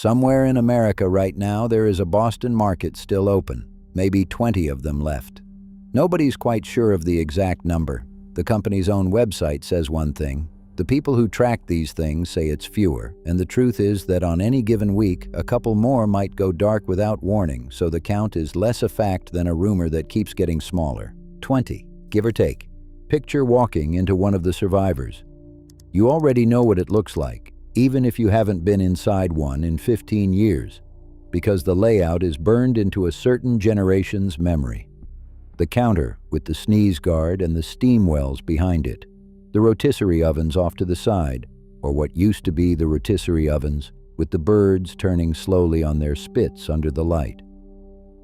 Somewhere in America right now there is a Boston market still open, maybe 20 of them left. Nobody's quite sure of the exact number. The company's own website says one thing. The people who track these things say it's fewer, and the truth is that on any given week, a couple more might go dark without warning, so the count is less a fact than a rumor that keeps getting smaller. 20, give or take. Picture walking into one of the survivors. You already know what it looks like, even if you haven't been inside one in 15 years, because the layout is burned into a certain generation's memory. The counter with the sneeze guard and the steam wells behind it. The rotisserie ovens off to the side, or what used to be the rotisserie ovens, with the birds turning slowly on their spits under the light.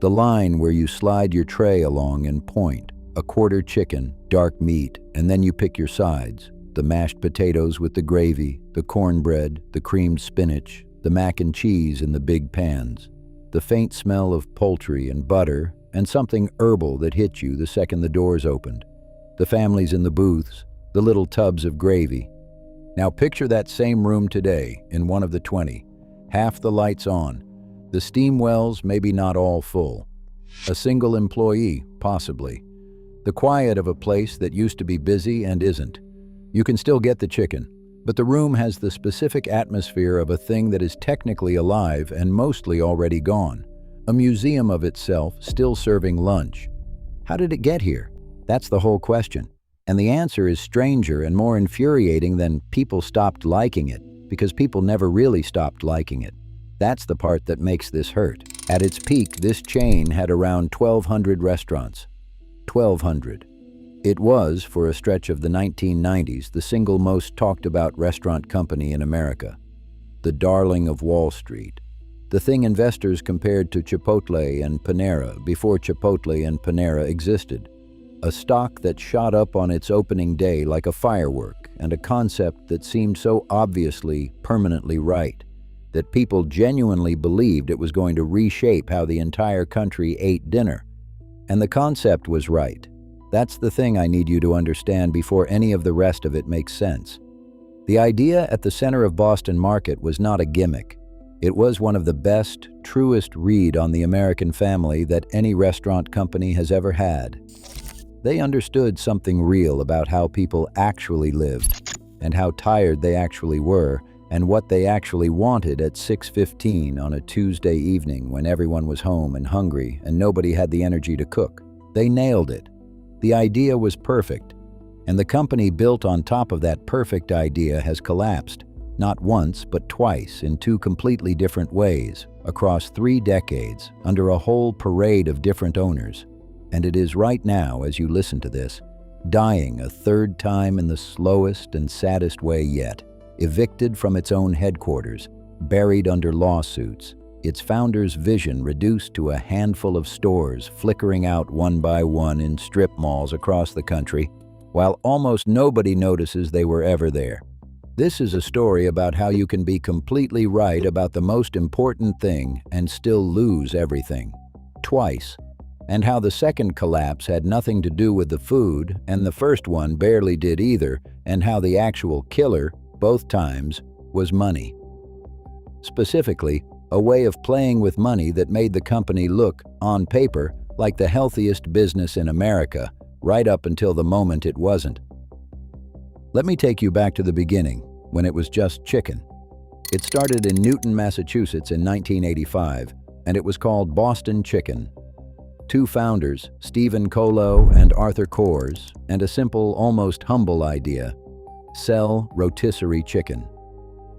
The line where you slide your tray along and point, a quarter chicken, dark meat, and then you pick your sides. The mashed potatoes with the gravy, the cornbread, the creamed spinach, the mac and cheese in the big pans. The faint smell of poultry and butter, and something herbal that hit you the second the doors opened. The families in the booths, the little tubs of gravy. Now picture that same room today in one of the 20. Half the lights on. The steam wells maybe not all full. A single employee, possibly. The quiet of a place that used to be busy and isn't. You can still get the chicken, but the room has the specific atmosphere of a thing that is technically alive and mostly already gone. A museum of itself still serving lunch. How did it get here? That's the whole question. And the answer is stranger and more infuriating than people stopped liking it, because people never really stopped liking it. That's the part that makes this hurt. At its peak, this chain had around 1,200 restaurants. 1,200. It was, for a stretch of the 1990s, the single most talked about restaurant company in America. The darling of Wall Street. The thing investors compared to Chipotle and Panera before Chipotle and Panera existed. A stock that shot up on its opening day like a firework, and a concept that seemed so obviously, permanently right, that people genuinely believed it was going to reshape how the entire country ate dinner. And the concept was right. That's the thing I need you to understand before any of the rest of it makes sense. The idea at the center of Boston Market was not a gimmick. It was one of the best, truest read on the American family that any restaurant company has ever had. They understood something real about how people actually lived, and how tired they actually were, and what they actually wanted at 6:15 on a Tuesday evening when everyone was home and hungry and nobody had the energy to cook. They nailed it. The idea was perfect, and the company built on top of that perfect idea has collapsed, not once but twice in two completely different ways, across 3 decades, under a whole parade of different owners. And it is right now, as you listen to this, dying a third time in the slowest and saddest way yet, evicted from its own headquarters, buried under lawsuits, its founder's vision reduced to a handful of stores flickering out one by one in strip malls across the country, while almost nobody notices they were ever there. This is a story about how you can be completely right about the most important thing and still lose everything. Twice. And how the second collapse had nothing to do with the food, and the first one barely did either, and how the actual killer, both times, was money. Specifically, a way of playing with money that made the company look, on paper, like the healthiest business in America, right up until the moment it wasn't. Let me take you back to the beginning, when it was just chicken. It started in Newton, Massachusetts in 1985, and it was called Boston Chicken. 2 founders, Stephen Colo and Arthur Coors, and a simple, almost humble idea: sell rotisserie chicken.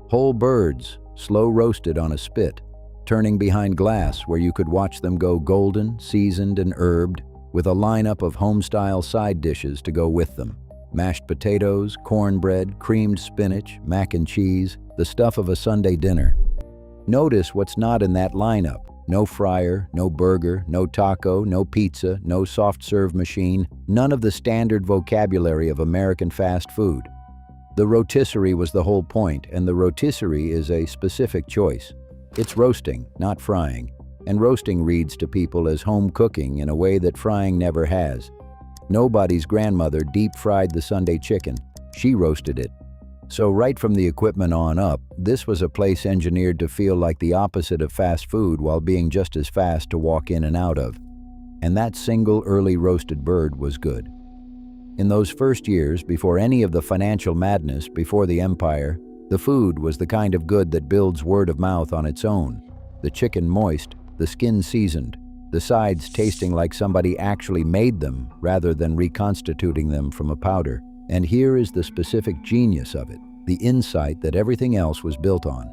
Whole birds, slow roasted on a spit, turning behind glass where you could watch them go golden, seasoned and herbed, with a lineup of home-style side dishes to go with them. Mashed potatoes, cornbread, creamed spinach, mac and cheese, the stuff of a Sunday dinner. Notice what's not in that lineup. No fryer, no burger, no taco, no pizza, no soft-serve machine, none of the standard vocabulary of American fast food. The rotisserie was the whole point, and the rotisserie is a specific choice. It's roasting, not frying, and roasting reads to people as home cooking in a way that frying never has. Nobody's grandmother deep-fried the Sunday chicken. She roasted it. So right from the equipment on up, this was a place engineered to feel like the opposite of fast food while being just as fast to walk in and out of. And that single early roasted bird was good. In those first years, before any of the financial madness, before the empire, the food was the kind of good that builds word of mouth on its own. The chicken moist, the skin seasoned, the sides tasting like somebody actually made them rather than reconstituting them from a powder. And here is the specific genius of it, the insight that everything else was built on.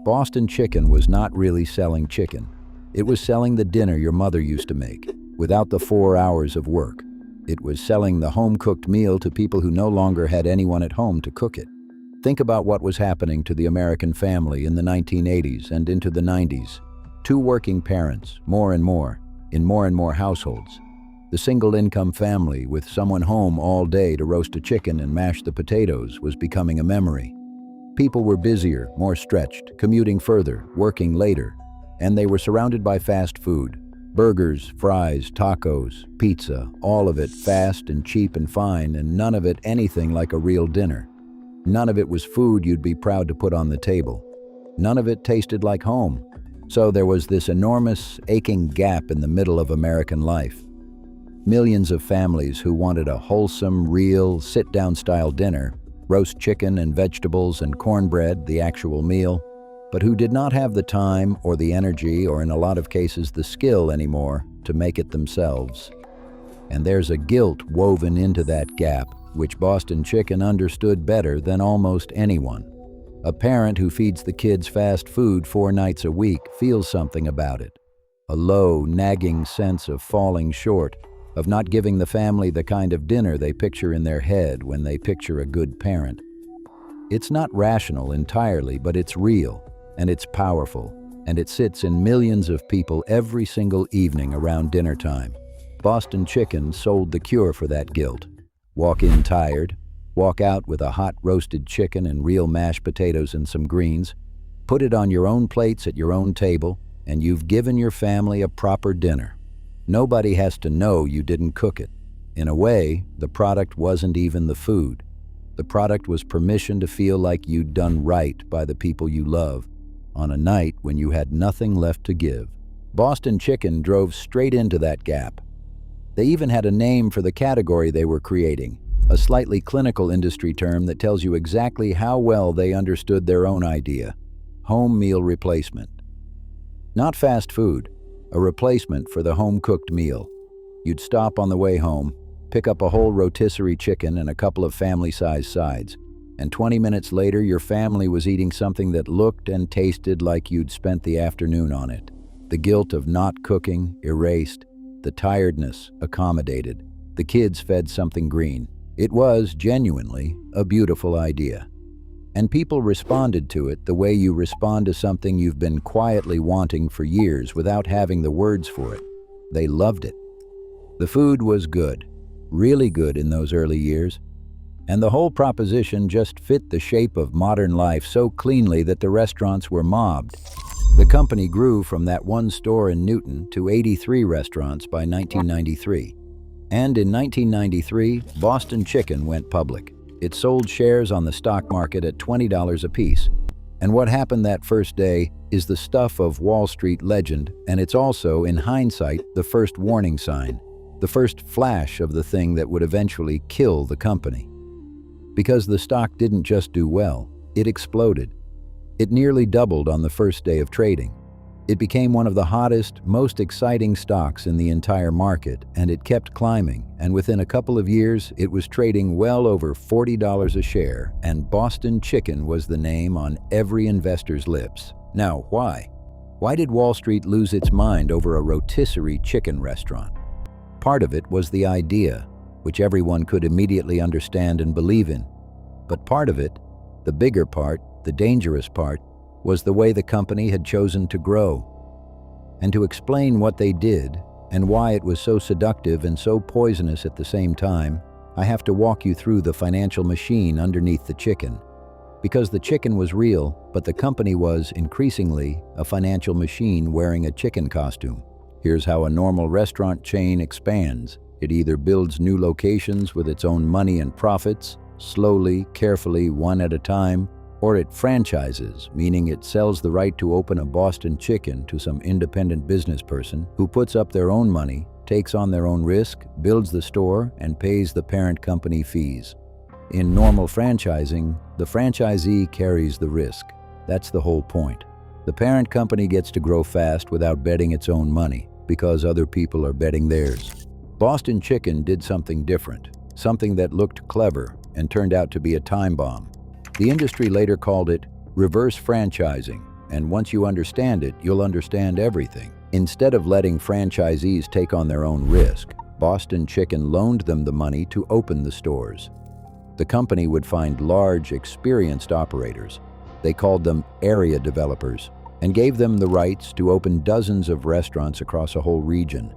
Boston Chicken was not really selling chicken. It was selling the dinner your mother used to make, without the 4 hours of work. It was selling the home-cooked meal to people who no longer had anyone at home to cook it. Think about what was happening to the American family in the 1980s and into the 90s. 2 working parents, more and more, in more and more households. The single-income family with someone home all day to roast a chicken and mash the potatoes was becoming a memory. People were busier, more stretched, commuting further, working later, and they were surrounded by fast food. Burgers, fries, tacos, pizza, all of it fast and cheap and fine, and none of it anything like a real dinner. None of it was food you'd be proud to put on the table. None of it tasted like home. So there was this enormous, aching gap in the middle of American life. Millions of families who wanted a wholesome, real, sit-down style dinner, roast chicken and vegetables and cornbread, the actual meal, but who did not have the time or the energy or in a lot of cases the skill anymore to make it themselves. And there's a guilt woven into that gap, which Boston Chicken understood better than almost anyone. A parent who feeds the kids fast food 4 nights a week feels something about it. A low, nagging sense of falling short, of not giving the family the kind of dinner they picture in their head when they picture a good parent. It's not rational entirely, but it's real, and it's powerful, and it sits in millions of people every single evening around dinner time. Boston Chicken sold the cure for that guilt. Walk in tired, walk out with a hot roasted chicken and real mashed potatoes and some greens, put it on your own plates at your own table, and you've given your family a proper dinner. Nobody has to know you didn't cook it. In a way, the product wasn't even the food. The product was permission to feel like you'd done right by the people you love, on a night when you had nothing left to give. Boston Chicken drove straight into that gap. They even had a name for the category they were creating, a slightly clinical industry term that tells you exactly how well they understood their own idea: home meal replacement. Not fast food, a replacement for the home-cooked meal. You'd stop on the way home, pick up a whole rotisserie chicken and a couple of family-sized sides, and 20 minutes later your family was eating something that looked and tasted like you'd spent the afternoon on it. The guilt of not cooking erased, the tiredness accommodated, the kids fed something green. It was, genuinely, a beautiful idea. And people responded to it the way you respond to something you've been quietly wanting for years without having the words for it. They loved it. The food was good, really good in those early years, and the whole proposition just fit the shape of modern life so cleanly that the restaurants were mobbed. The company grew from that one store in Newton to 83 restaurants by 1993. And in 1993, Boston Chicken went public. It sold shares on the stock market at $20 apiece. And what happened that first day is the stuff of Wall Street legend, and it's also, in hindsight, the first warning sign, the first flash of the thing that would eventually kill the company. Because the stock didn't just do well, it exploded. It nearly doubled on the first day of trading. It became one of the hottest, most exciting stocks in the entire market, and it kept climbing, and within a couple of years, it was trading well over $40 a share, and Boston Chicken was the name on every investor's lips. Now, why? Why did Wall Street lose its mind over a rotisserie chicken restaurant? Part of it was the idea, which everyone could immediately understand and believe in. But part of it, the bigger part, the dangerous part, was the way the company had chosen to grow. And to explain what they did and why it was so seductive and so poisonous at the same time, I have to walk you through the financial machine underneath the chicken. Because the chicken was real, but the company was, increasingly, a financial machine wearing a chicken costume. Here's how a normal restaurant chain expands. It either builds new locations with its own money and profits, slowly, carefully, one at a time, or it franchises, meaning it sells the right to open a Boston Chicken to some independent business person who puts up their own money, takes on their own risk, builds the store, and pays the parent company fees. In normal franchising, the franchisee carries the risk. That's the whole point. The parent company gets to grow fast without betting its own money, because other people are betting theirs. Boston Chicken did something different, something that looked clever and turned out to be a time bomb. The industry later called it reverse franchising, and once you understand it, you'll understand everything. Instead of letting franchisees take on their own risk, Boston Chicken loaned them the money to open the stores. The company would find large, experienced operators. They called them area developers and gave them the rights to open dozens of restaurants across a whole region.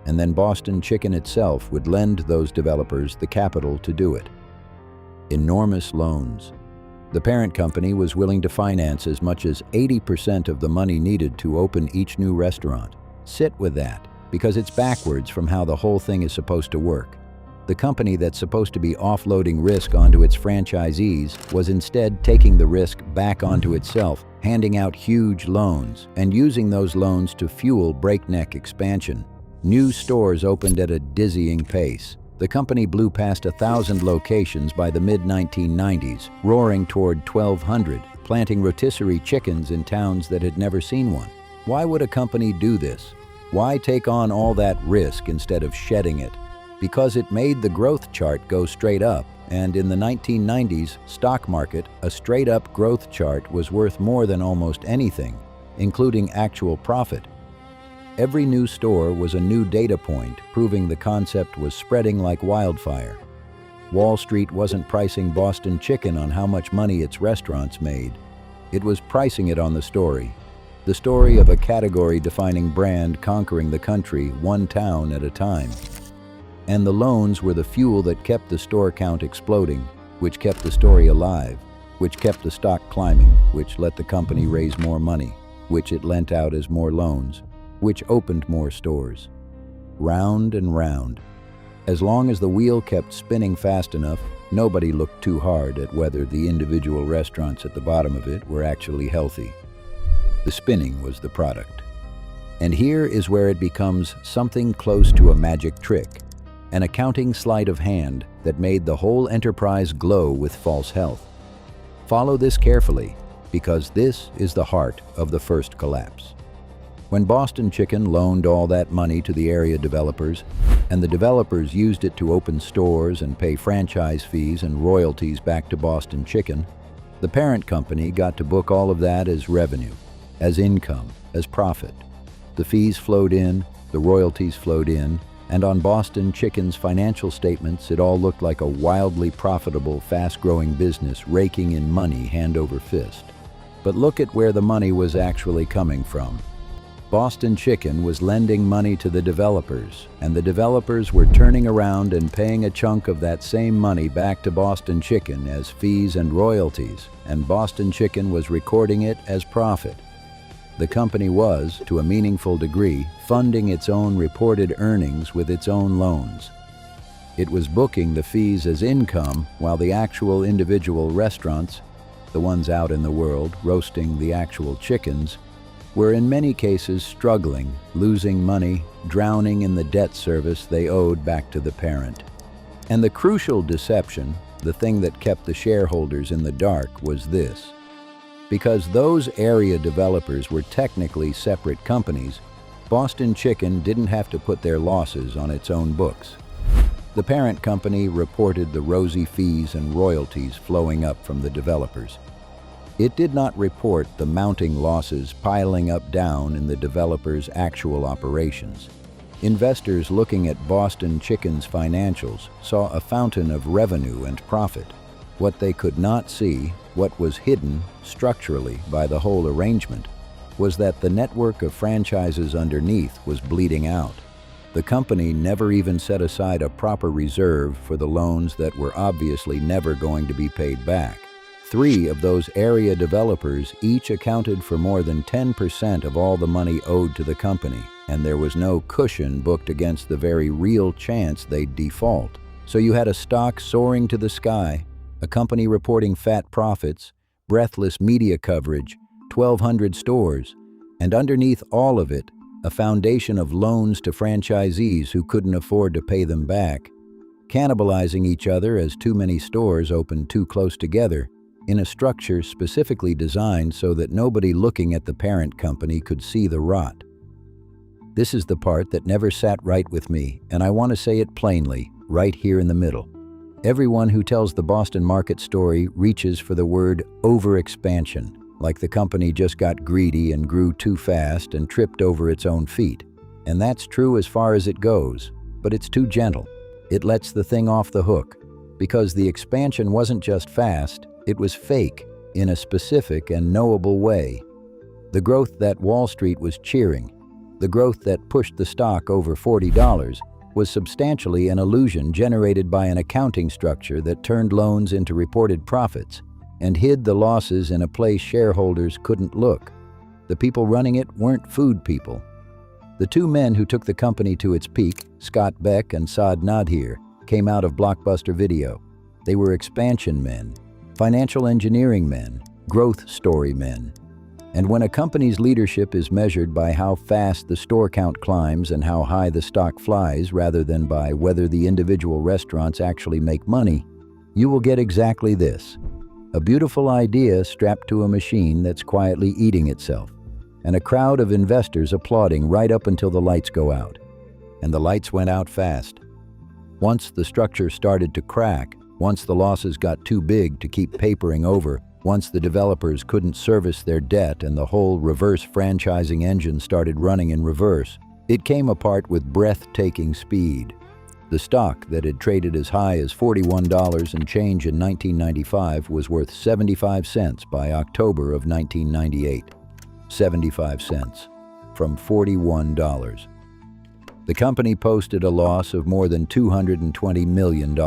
And then Boston Chicken itself would lend those developers the capital to do it. Enormous loans. The parent company was willing to finance as much as 80% of the money needed to open each new restaurant. Sit with that, because it's backwards from how the whole thing is supposed to work. The company that's supposed to be offloading risk onto its franchisees was instead taking the risk back onto itself, handing out huge loans, and using those loans to fuel breakneck expansion. New stores opened at a dizzying pace. The company blew past 1,000 locations by the mid-1990s, roaring toward 1,200, planting rotisserie chickens in towns that had never seen one. Why would a company do this? Why take on all that risk instead of shedding it? Because it made the growth chart go straight up, and in the 1990s stock market, a straight-up growth chart was worth more than almost anything, including actual profit. Every new store was a new data point, proving the concept was spreading like wildfire. Wall Street wasn't pricing Boston Chicken on how much money its restaurants made. It was pricing it on the story of a category-defining brand conquering the country one town at a time. And the loans were the fuel that kept the store count exploding, which kept the story alive, which kept the stock climbing, which let the company raise more money, which it lent out as more loans, which opened more stores. Round and round. As long as the wheel kept spinning fast enough, nobody looked too hard at whether the individual restaurants at the bottom of it were actually healthy. The spinning was the product. And here is where it becomes something close to a magic trick, an accounting sleight of hand that made the whole enterprise glow with false health. Follow this carefully, because this is the heart of the first collapse. When Boston Chicken loaned all that money to the area developers, and the developers used it to open stores and pay franchise fees and royalties back to Boston Chicken, the parent company got to book all of that as revenue, as income, as profit. The fees flowed in, the royalties flowed in, and on Boston Chicken's financial statements, it all looked like a wildly profitable, fast-growing business raking in money hand over fist. But look at where the money was actually coming from. Boston Chicken was lending money to the developers, and the developers were turning around and paying a chunk of that same money back to Boston Chicken as fees and royalties, and Boston Chicken was recording it as profit. The company was, to a meaningful degree, funding its own reported earnings with its own loans. It was booking the fees as income while the actual individual restaurants, the ones out in the world roasting the actual chickens, were in many cases struggling, losing money, drowning in the debt service they owed back to the parent. And the crucial deception, the thing that kept the shareholders in the dark, was this. Because those area developers were technically separate companies, Boston Chicken didn't have to put their losses on its own books. The parent company reported the rosy fees and royalties flowing up from the developers. It did not report the mounting losses piling up down in the developers' actual operations. Investors looking at Boston Chicken's financials saw a fountain of revenue and profit. What they could not see, what was hidden structurally by the whole arrangement, was that the network of franchises underneath was bleeding out. The company never even set aside a proper reserve for the loans that were obviously never going to be paid back. 3 of those area developers each accounted for more than 10% of all the money owed to the company, and there was no cushion booked against the very real chance they'd default. So you had a stock soaring to the sky, A company reporting fat profits, breathless media coverage, 1,200 stores, and underneath all of it, a foundation of loans to franchisees who couldn't afford to pay them back, cannibalizing each other as too many stores opened too close together in a structure specifically designed so that nobody looking at the parent company could see the rot. This is the part that never sat right with me, and I want to say it plainly, right here in the middle. Everyone who tells the Boston market story reaches for the word overexpansion, like the company just got greedy and grew too fast and tripped over its own feet. And that's true as far as it goes, but it's too gentle. It lets the thing off the hook, because the expansion wasn't just fast, it was fake in a specific and knowable way. The growth that Wall Street was cheering, the growth that pushed the stock over $40, was substantially an illusion generated by an accounting structure that turned loans into reported profits and hid the losses in a place shareholders couldn't look. The people running it weren't food people. The two men who took the company to its peak, Scott Beck and Saad Nadhir, came out of Blockbuster Video. They were expansion men, financial engineering men, growth story men. And when a company's leadership is measured by how fast the store count climbs and how high the stock flies rather than by whether the individual restaurants actually make money, you will get exactly this: a beautiful idea strapped to a machine that's quietly eating itself, and a crowd of investors applauding right up until the lights go out. And the lights went out fast. Once the structure started to crack, once the losses got too big to keep papering over, once the developers couldn't service their debt and the whole reverse franchising engine started running in reverse, it came apart with breathtaking speed. The stock that had traded as high as $41 and change in 1995 was worth 75 cents by October of 1998. 75 cents from $41. The company posted a loss of more than $220 million.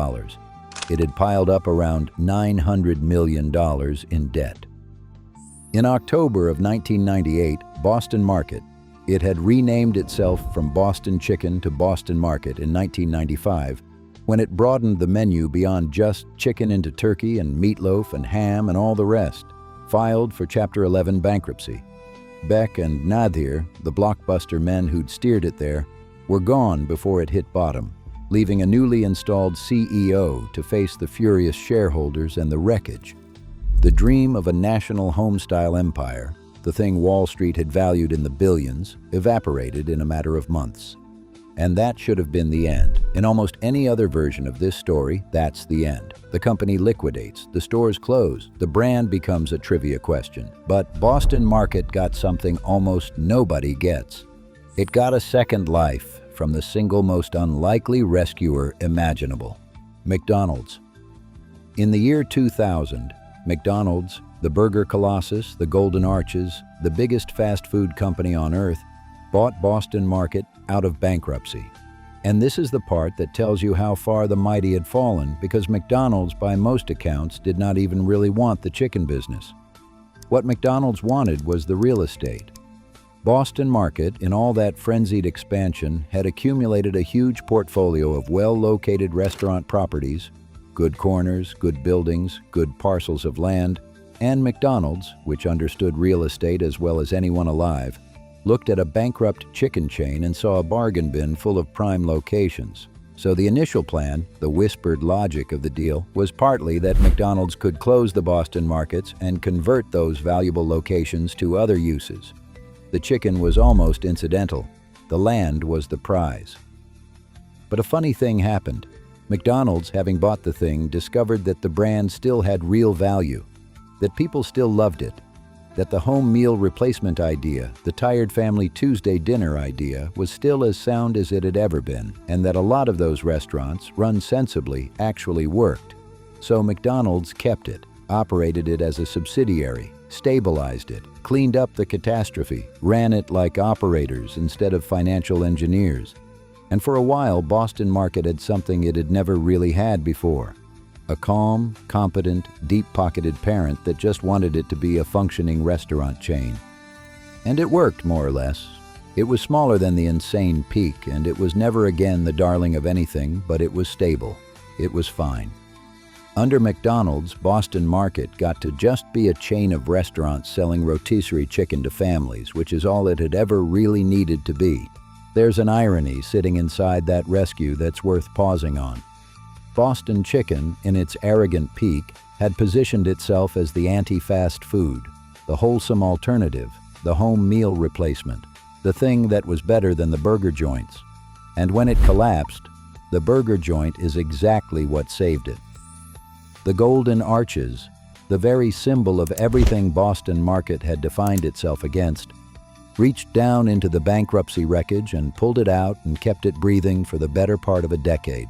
It had piled up around $900 million in debt. In October of 1998, Boston Market, it had renamed itself from Boston Chicken to Boston Market in 1995, when it broadened the menu beyond just chicken into turkey and meatloaf and ham and all the rest, filed for Chapter 11 bankruptcy. Beck and Nadhir, the Blockbuster men who'd steered it there, were gone before it hit bottom, leaving a newly installed CEO to face the furious shareholders and the wreckage. The dream of a national homestyle empire, the thing Wall Street had valued in the billions, evaporated in a matter of months. And that should have been the end. In almost any other version of this story, that's the end. The company liquidates, the stores close, the brand becomes a trivia question. But Boston Market got something almost nobody gets. It got a second life from the single most unlikely rescuer imaginable: McDonald's. In the year 2000, McDonald's, the burger colossus, the Golden Arches, the biggest fast food company on earth, bought Boston Market out of bankruptcy. And this is the part that tells you how far the mighty had fallen, because McDonald's, by most accounts, did not even really want the chicken business. What McDonald's wanted was the real estate. Boston Market, in all that frenzied expansion, had accumulated a huge portfolio of well-located restaurant properties, good corners, good buildings, good parcels of land, and McDonald's, which understood real estate as well as anyone alive, looked at a bankrupt chicken chain and saw a bargain bin full of prime locations. So the initial plan, the whispered logic of the deal, was partly that McDonald's could close the Boston markets and convert those valuable locations to other uses. The chicken was almost incidental. The land was the prize. But a funny thing happened. McDonald's, having bought the thing, discovered that the brand still had real value, that people still loved it, that the home meal replacement idea, the Tired Family Tuesday dinner idea, was still as sound as it had ever been, and that a lot of those restaurants, run sensibly, actually worked. So McDonald's kept it, operated it as a subsidiary, stabilized it, cleaned up the catastrophe, ran it like operators instead of financial engineers. And for a while, Boston Market had something it had never really had before: a calm, competent, deep-pocketed parent that just wanted it to be a functioning restaurant chain. And it worked, more or less. It was smaller than the insane peak, and it was never again the darling of anything, but it was stable. It was fine. Under McDonald's, Boston Market got to just be a chain of restaurants selling rotisserie chicken to families, which is all it had ever really needed to be. There's an irony sitting inside that rescue that's worth pausing on. Boston Chicken, in its arrogant peak, had positioned itself as the anti-fast food, the wholesome alternative, the home meal replacement, the thing that was better than the burger joints. And when it collapsed, the burger joint is exactly what saved it. The golden arches, the very symbol of everything Boston Market had defined itself against, reached down into the bankruptcy wreckage and pulled it out and kept it breathing for the better part of a decade.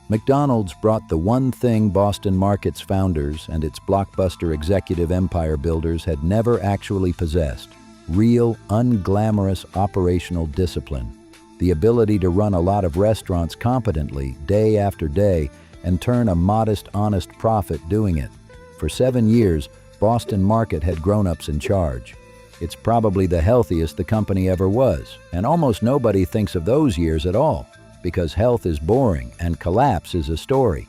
McDonald's brought the one thing Boston Market's founders and its blockbuster executive empire builders had never actually possessed: real, unglamorous operational discipline, the ability to run a lot of restaurants competently day after day and turn a modest, honest profit doing it. For 7 years, Boston Market had grown-ups in charge. It's probably the healthiest the company ever was, and almost nobody thinks of those years at all, because health is boring and collapse is a story.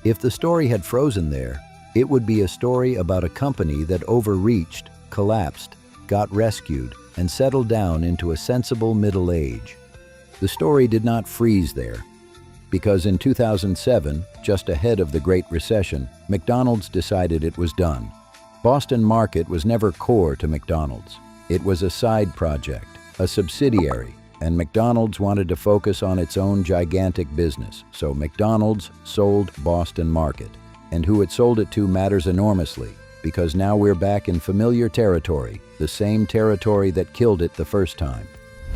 If the story had frozen there, it would be a story about a company that overreached, collapsed, got rescued, and settled down into a sensible middle age. The story did not freeze there, because in 2007, just ahead of the Great Recession, McDonald's decided it was done. Boston Market was never core to McDonald's. It was a side project, a subsidiary, and McDonald's wanted to focus on its own gigantic business, so McDonald's sold Boston Market. And who it sold it to matters enormously, because now we're back in familiar territory, the same territory that killed it the first time.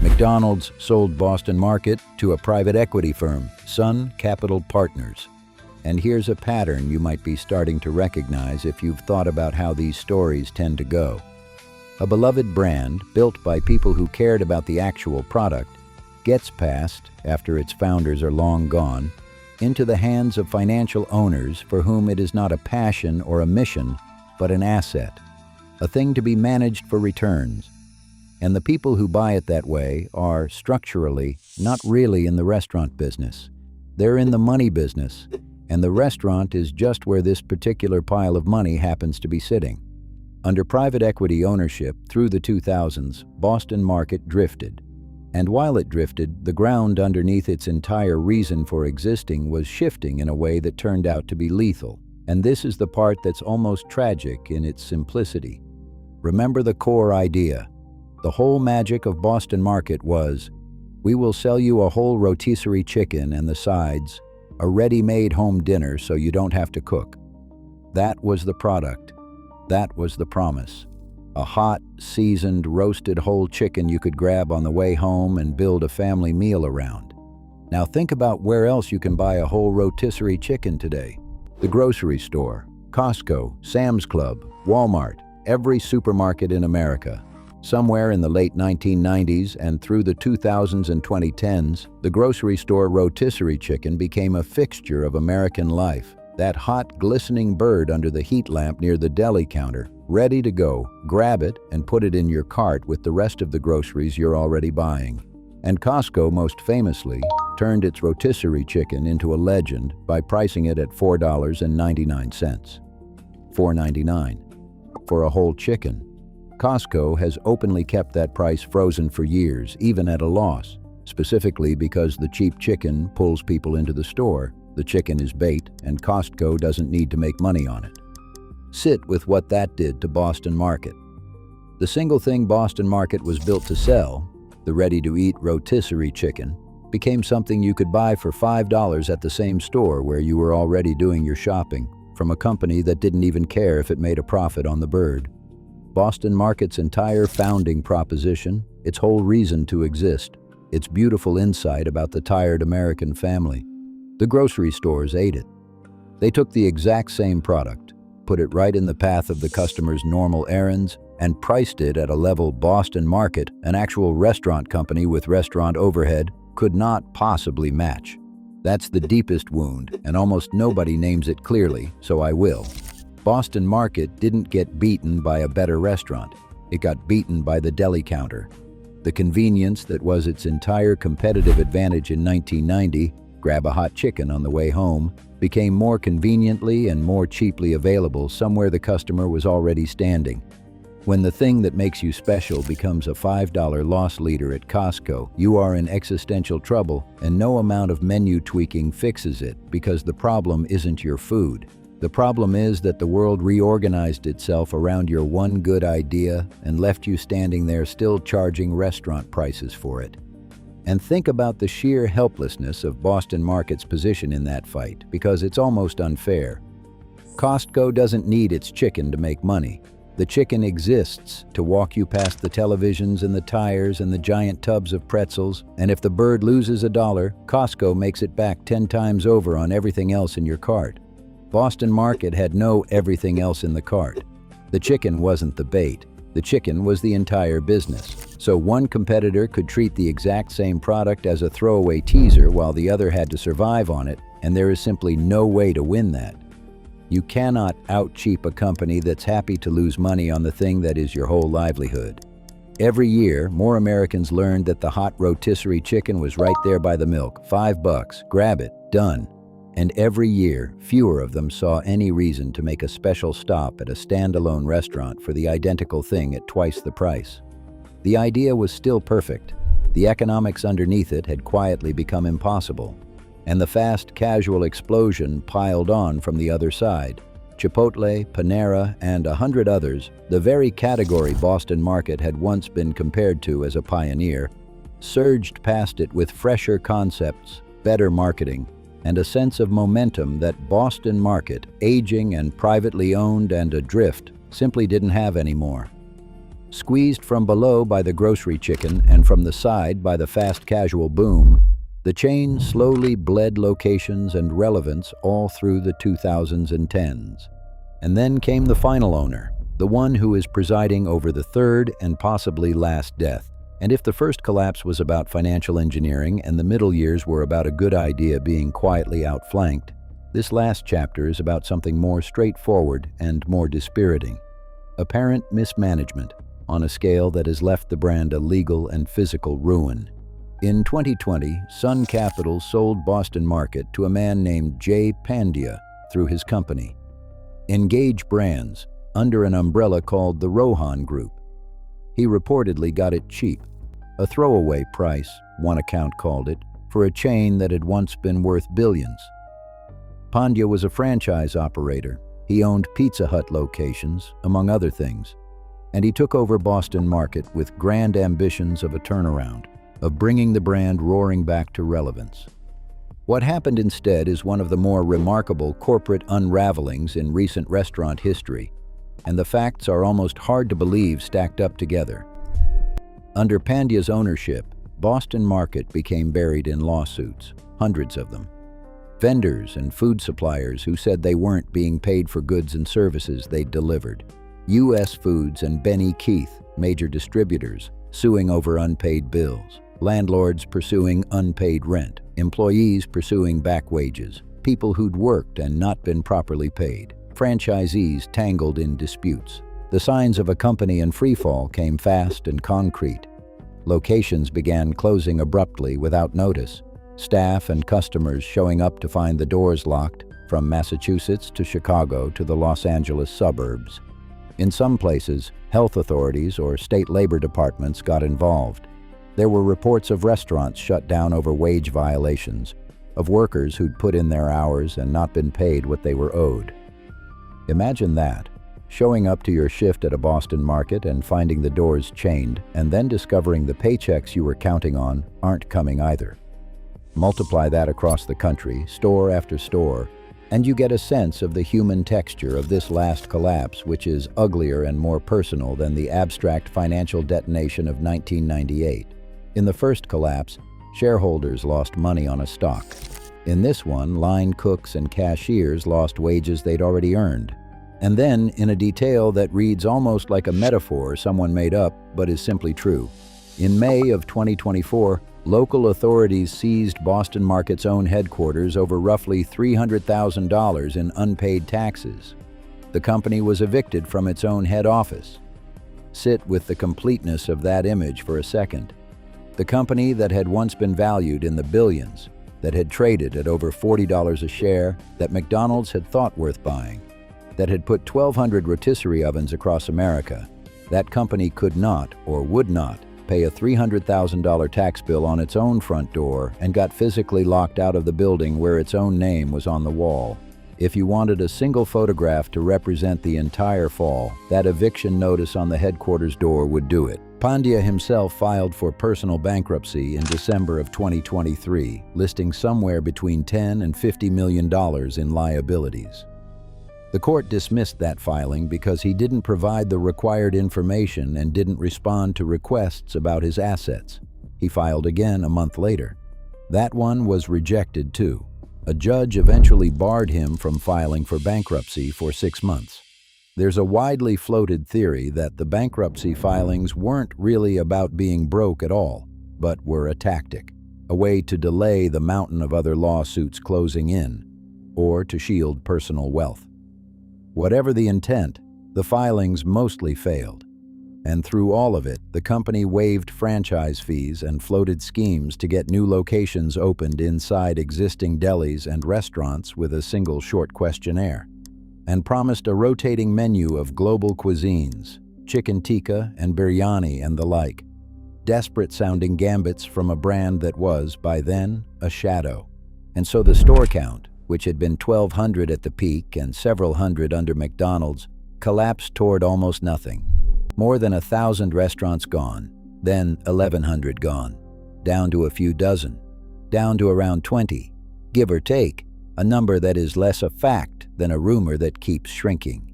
McDonald's sold Boston Market to a private equity firm, Sun Capital Partners. And here's a pattern you might be starting to recognize if you've thought about how these stories tend to go. A beloved brand, built by people who cared about the actual product, gets passed, after its founders are long gone, into the hands of financial owners for whom it is not a passion or a mission, but an asset, a thing to be managed for returns. And the people who buy it that way are, structurally, not really in the restaurant business. They're in the money business, and the restaurant is just where this particular pile of money happens to be sitting. Under private equity ownership through the 2000s, Boston Market drifted. And while it drifted, the ground underneath its entire reason for existing was shifting in a way that turned out to be lethal. And this is the part that's almost tragic in its simplicity. Remember the core idea. The whole magic of Boston Market was, we will sell you a whole rotisserie chicken and the sides, a ready-made home dinner so you don't have to cook. That was the product. That was the promise. A hot, seasoned, roasted whole chicken you could grab on the way home and build a family meal around. Now think about where else you can buy a whole rotisserie chicken today. The grocery store, Costco, Sam's Club, Walmart, every supermarket in America. Somewhere in the late 1990s and through the 2000s and 2010s, the grocery store rotisserie chicken became a fixture of American life. That hot, glistening bird under the heat lamp near the deli counter, ready to go. Grab it and put it in your cart with the rest of the groceries you're already buying. And Costco, most famously, turned its rotisserie chicken into a legend by pricing it at $4.99. $4.99 for a whole chicken. Costco has openly kept that price frozen for years, even at a loss, specifically because the cheap chicken pulls people into the store, the chicken is bait, and Costco doesn't need to make money on it. Sit with what that did to Boston Market. The single thing Boston Market was built to sell, the ready-to-eat rotisserie chicken, became something you could buy for $5 at the same store where you were already doing your shopping, from a company that didn't even care if it made a profit on the bird. Boston Market's entire founding proposition, its whole reason to exist, its beautiful insight about the tired American family. The grocery stores ate it. They took the exact same product, put it right in the path of the customer's normal errands, and priced it at a level Boston Market, an actual restaurant company with restaurant overhead, could not possibly match. That's the deepest wound, and almost nobody names it clearly, so I will. Boston Market didn't get beaten by a better restaurant. It got beaten by the deli counter. The convenience that was its entire competitive advantage in 1990 grab a hot chicken on the way home, became more conveniently and more cheaply available somewhere the customer was already standing. When the thing that makes you special becomes a $5 loss leader at Costco, you are in existential trouble, and no amount of menu tweaking fixes it, because the problem isn't your food. The problem is that the world reorganized itself around your one good idea and left you standing there still charging restaurant prices for it. And think about the sheer helplessness of Boston Market's position in that fight, because it's almost unfair. Costco doesn't need its chicken to make money. The chicken exists to walk you past the televisions and the tires and the giant tubs of pretzels, and if the bird loses $1, Costco makes it back 10 times over on everything else in your cart. Boston Market had no everything else in the cart. The chicken wasn't the bait. The chicken was the entire business. So one competitor could treat the exact same product as a throwaway teaser while the other had to survive on it, and there is simply no way to win that. You cannot out-cheap a company that's happy to lose money on the thing that is your whole livelihood. Every year, more Americans learned that the hot rotisserie chicken was right there by the milk. $5, grab it, done. And every year, fewer of them saw any reason to make a special stop at a standalone restaurant for the identical thing at twice the price. The idea was still perfect. The economics underneath it had quietly become impossible. And the fast casual explosion piled on from the other side. Chipotle, Panera, and 100 others, the very category Boston Market had once been compared to as a pioneer, surged past it with fresher concepts, better marketing, and a sense of momentum that Boston Market, aging and privately owned and adrift, simply didn't have anymore. Squeezed from below by the grocery chicken and from the side by the fast casual boom, the chain slowly bled locations and relevance all through the 2000s and 10s. And then came the final owner, the one who is presiding over the third and possibly last death. And if the first collapse was about financial engineering and the middle years were about a good idea being quietly outflanked, this last chapter is about something more straightforward and more dispiriting. Apparent mismanagement on a scale that has left the brand a legal and physical ruin. In 2020, Sun Capital sold Boston Market to a man named Jay Pandya through his company, Engage Brands, under an umbrella called the Rohan Group. He reportedly got it cheap, a throwaway price, one account called it, for a chain that had once been worth billions. Pandya was a franchise operator. He owned Pizza Hut locations, among other things, and he took over Boston Market with grand ambitions of a turnaround, of bringing the brand roaring back to relevance. What happened instead is one of the more remarkable corporate unravelings in recent restaurant history, and the facts are almost hard to believe stacked up together. Under Pandya's ownership, Boston Market became buried in lawsuits, hundreds of them. Vendors and food suppliers who said they weren't being paid for goods and services they'd delivered. U.S. Foods and Benny Keith, major distributors, suing over unpaid bills. Landlords pursuing unpaid rent, employees pursuing back wages, people who'd worked and not been properly paid, franchisees tangled in disputes. The signs of a company in freefall came fast and concrete. Locations began closing abruptly without notice, staff and customers showing up to find the doors locked, from Massachusetts to Chicago to the Los Angeles suburbs. In some places, health authorities or state labor departments got involved. There were reports of restaurants shut down over wage violations, of workers who'd put in their hours and not been paid what they were owed. Imagine that, showing up to your shift at a Boston Market and finding the doors chained, and then discovering the paychecks you were counting on aren't coming either. Multiply that across the country, store after store, and you get a sense of the human texture of this last collapse, which is uglier and more personal than the abstract financial detonation of 1998. In the first collapse, shareholders lost money on a stock. In this one, line cooks and cashiers lost wages they'd already earned. And then, in a detail that reads almost like a metaphor someone made up, but is simply true, in May of 2024, local authorities seized Boston Market's own headquarters over roughly $300,000 in unpaid taxes. The company was evicted from its own head office. Sit with the completeness of that image for a second. The company that had once been valued in the billions, that had traded at over $40 a share, that McDonald's had thought worth buying, that had put 1,200 rotisserie ovens across America. That company could not, or would not, pay a $300,000 tax bill on its own front door and got physically locked out of the building where its own name was on the wall. If you wanted a single photograph to represent the entire fall, that eviction notice on the headquarters door would do it. Pandya himself filed for personal bankruptcy in December of 2023, listing somewhere between $10 and $50 million in liabilities. The court dismissed that filing because he didn't provide the required information and didn't respond to requests about his assets. He filed again a month later. That one was rejected too. A judge eventually barred him from filing for bankruptcy for 6 months. There's a widely floated theory that the bankruptcy filings weren't really about being broke at all, but were a tactic, a way to delay the mountain of other lawsuits closing in, or to shield personal wealth. Whatever the intent, the filings mostly failed. And through all of it, the company waived franchise fees and floated schemes to get new locations opened inside existing delis and restaurants with a single short questionnaire, and promised a rotating menu of global cuisines, chicken tikka and biryani and the like, desperate-sounding gambits from a brand that was, by then, a shadow. And so the store count, which had been 1,200 at the peak and several hundred under McDonald's, collapsed toward almost nothing. More than 1,000 restaurants gone, then 1,100 gone, down to a few dozen, down to around 20, give or take, a number that is less a fact than a rumor that keeps shrinking.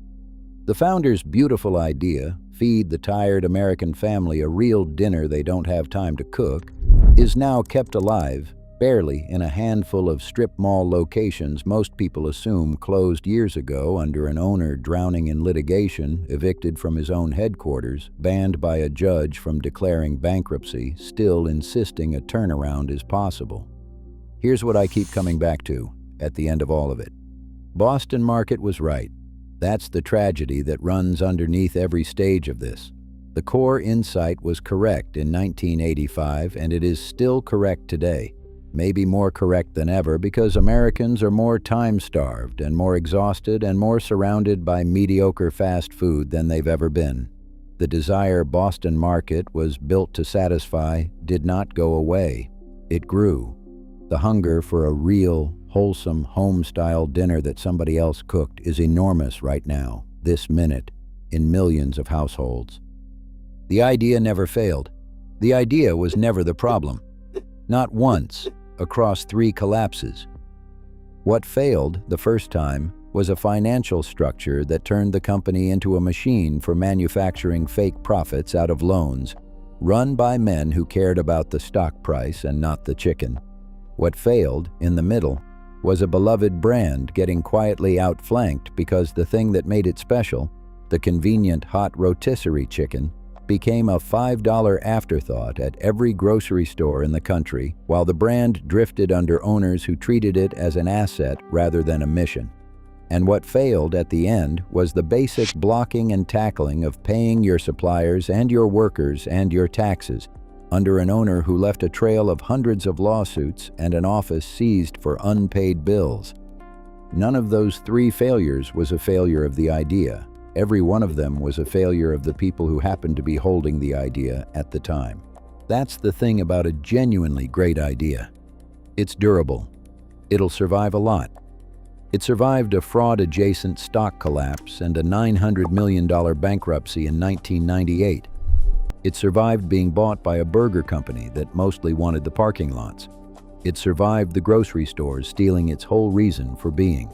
The founder's beautiful idea, feed the tired American family a real dinner they don't have time to cook, is now kept alive, barely, in a handful of strip mall locations most people assume closed years ago under an owner drowning in litigation, evicted from his own headquarters, banned by a judge from declaring bankruptcy, still insisting a turnaround is possible. Here's what I keep coming back to at the end of all of it. Boston market was right. That's the tragedy that runs underneath every stage of this. The core insight was correct in 1985, and it is still correct today. Maybe more correct than ever because Americans are more time-starved and more exhausted and more surrounded by mediocre fast food than they've ever been. The desire Boston market was built to satisfy did not go away. It grew. The hunger for a real, wholesome, home-style dinner that somebody else cooked is enormous right now, this minute, in millions of households. The idea never failed. The idea was never the problem. Not once, across 3 collapses. What failed the first time was a financial structure that turned the company into a machine for manufacturing fake profits out of loans, run by men who cared about the stock price and not the chicken. What failed, in the middle, was a beloved brand getting quietly outflanked because the thing that made it special, the convenient hot rotisserie chicken, became a $5 afterthought at every grocery store in the country, while the brand drifted under owners who treated it as an asset rather than a mission. And what failed at the end was the basic blocking and tackling of paying your suppliers and your workers and your taxes under an owner who left a trail of hundreds of lawsuits and an office seized for unpaid bills. None of those 3 failures was a failure of the idea. Every one of them was a failure of the people who happened to be holding the idea at the time. That's the thing about a genuinely great idea. It's durable. It'll survive a lot. It survived a fraud-adjacent stock collapse and a $900 million bankruptcy in 1998. It survived being bought by a burger company that mostly wanted the parking lots. It survived the grocery stores stealing its whole reason for being.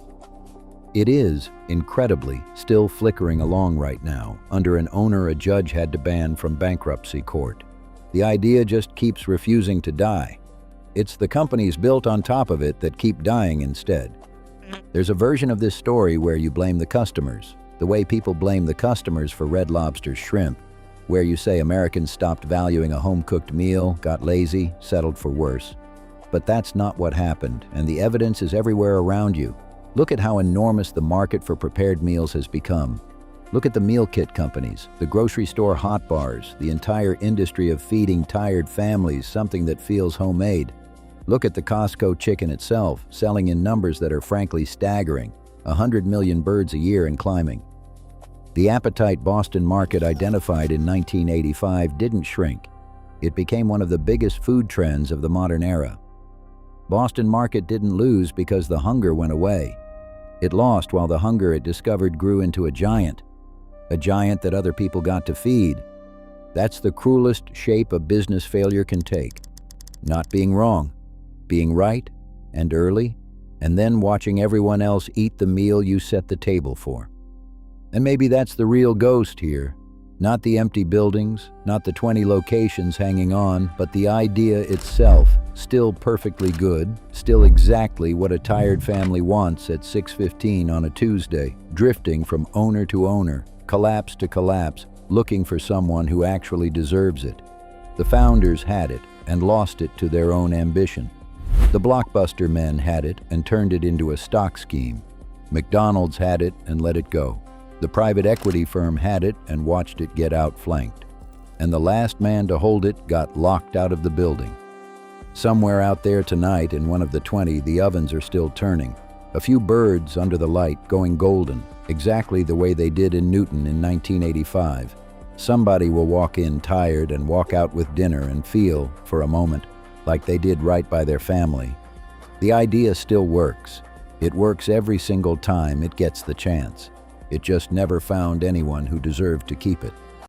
It is, incredibly, still flickering along right now, under an owner a judge had to ban from bankruptcy court. The idea just keeps refusing to die. It's the companies built on top of it that keep dying instead. There's a version of this story where you blame the customers, the way people blame the customers for Red Lobster's shrimp, where you say Americans stopped valuing a home-cooked meal, got lazy, settled for worse. But that's not what happened, and the evidence is everywhere around you. Look at how enormous the market for prepared meals has become. Look at the meal kit companies, the grocery store hot bars, the entire industry of feeding tired families something that feels homemade. Look at the Costco chicken itself, selling in numbers that are frankly staggering, 100 million birds a year and climbing. The appetite Boston market identified in 1985 didn't shrink. It became one of the biggest food trends of the modern era. Boston market didn't lose because the hunger went away. It lost while the hunger it discovered grew into a giant that other people got to feed. That's the cruelest shape a business failure can take. Not being wrong, being right and early, and then watching everyone else eat the meal you set the table for. And maybe that's the real ghost here. Not the empty buildings, not the 20 locations hanging on, but the idea itself, still perfectly good, still exactly what a tired family wants at 6:15 on a Tuesday, drifting from owner to owner, collapse to collapse, looking for someone who actually deserves it. The founders had it and lost it to their own ambition. The blockbuster men had it and turned it into a stock scheme. McDonald's had it and let it go. The private equity firm had it and watched it get outflanked. And the last man to hold it got locked out of the building. Somewhere out there tonight in one of the 20, the ovens are still turning. A few birds under the light going golden, exactly the way they did in Newton in 1985. Somebody will walk in tired and walk out with dinner and feel, for a moment, like they did right by their family. The idea still works. It works every single time it gets the chance. It just never found anyone who deserved to keep it.